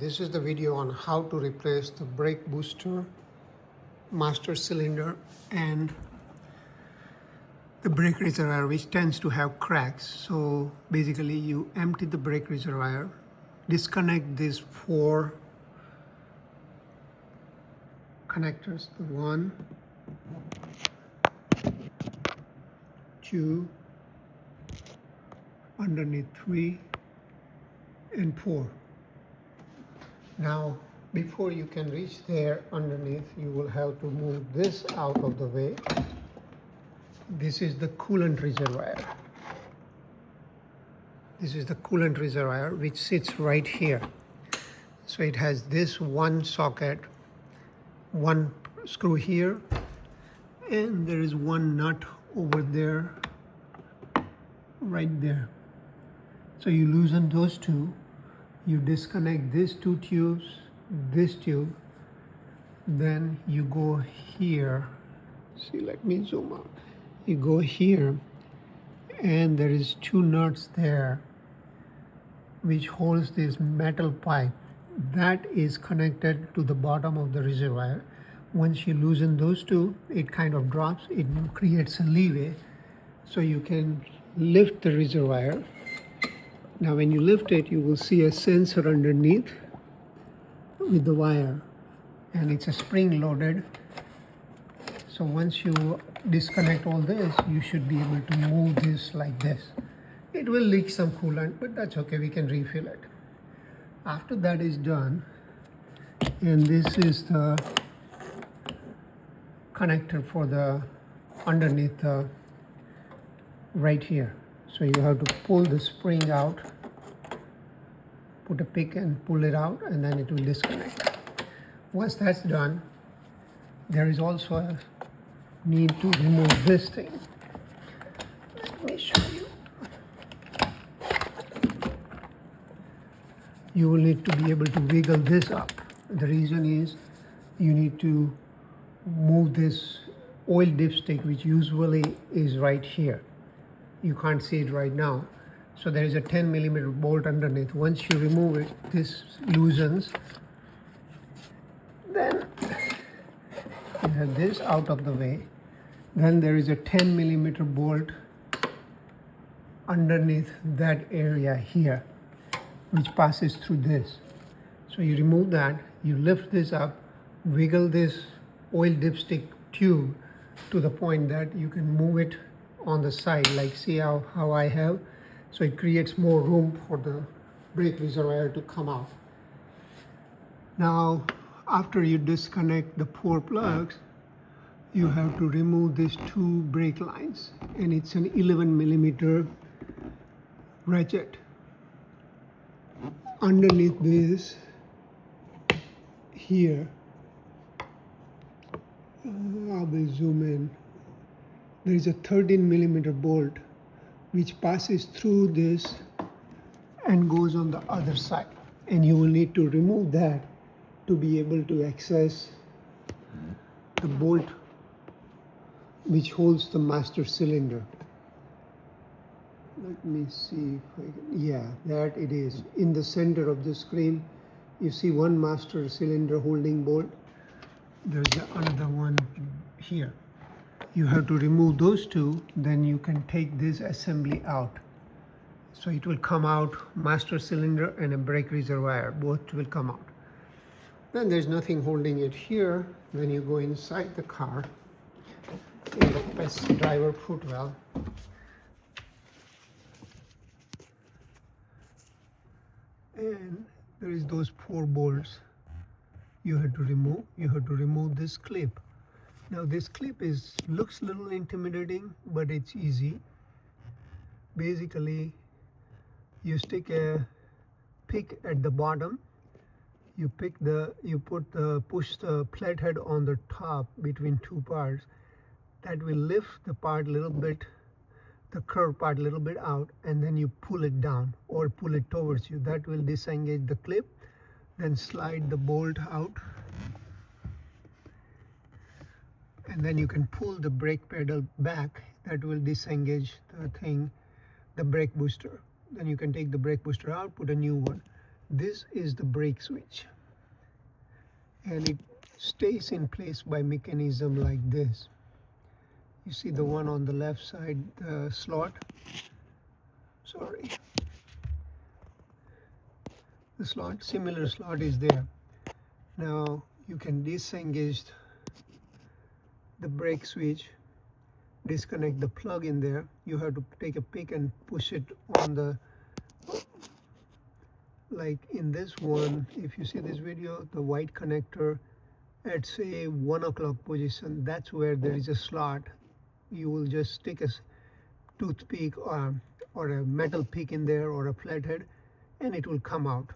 this is the video on how to replace the brake booster, master cylinder, and the brake reservoir, which tends to have cracks. So basically you empty the brake reservoir, disconnect these four connectors, the 1, 2, underneath 3 and 4. Now before you can reach there underneath, you will have to move this out of the way. This is the coolant reservoir. This is the coolant reservoir which sits right here. So it has this one socket, one screw here, and there is one nut over there, right there. So you loosen those two, you disconnect these two tubes, this tube, then you go here. See, let me zoom out. You go here, and there is two nuts there which holds this metal pipe that is connected to the bottom of the reservoir. Once you loosen those two, it kind of drops, it creates a leeway so you can lift the reservoir. Now when you lift it, you will see a sensor underneath with the wire, and it's a spring loaded. So once you disconnect all this, you should be able to move this like this. It will leak some coolant, but that's okay, we can refill it. After that is done, and this is the connector for the underneath right here. So you have to pull the spring out, put a pick and pull it out, and then it will disconnect. Once that's done, there is also a need to remove this thing. Let me show you. You will need to be able to wiggle this up. The reason is you need to move this oil dipstick, which usually is right here. You can't see it right now. So there is a 10 millimeter bolt underneath. Once you remove it, this loosens. Then you have this out of the way. Then there is a 10 millimeter bolt underneath that area here, which passes through this. So you remove that, you lift this up, wiggle this oil dipstick tube to the point that you can move it on the side, like see how I have. So it creates more room for the brake reservoir to come out. Now, after you disconnect the 4 plugs, you have to remove these 2 brake lines, and it's an 11 millimeter ratchet. Underneath this, here, I will zoom in. There is a 13 millimeter bolt which passes through this and goes on the other side, and you will need to remove that to be able to access the bolt which holds the master cylinder. Let me see if I can, yeah, that it is. In the center of the screen, you see one master cylinder holding bolt. There's another one here. You have to remove those two, then you can take this assembly out. So it will come out, master cylinder and a brake reservoir, both will come out. Then there's nothing holding it here. When you go inside the car, in the driver footwell, and there is those 4 bolts you have to remove. You have to remove this clip. Now this clip looks a little intimidating, but it's easy. Basically, you stick a pick at the bottom. You push the flathead on the top between 2 parts. That will lift the part a little bit, the curved part a little bit out, and then you pull it down or pull it towards you. That will disengage the clip. Then slide the bolt out, and then you can pull the brake pedal back. That will disengage the brake booster. Then you can take the brake booster out, put a new one. This is the brake switch, and it stays in place by mechanism like this. You see the one on the left side, the slot, sorry, the slot, similar slot is there. Now you can disengage the brake switch, disconnect the plug in there. You have to take a pick and push it on the, like in this one, if you see this video, the white connector at say 1 o'clock position, that's where there is a slot. You will just stick a toothpick or a metal pick in there or a flathead, and it will come out.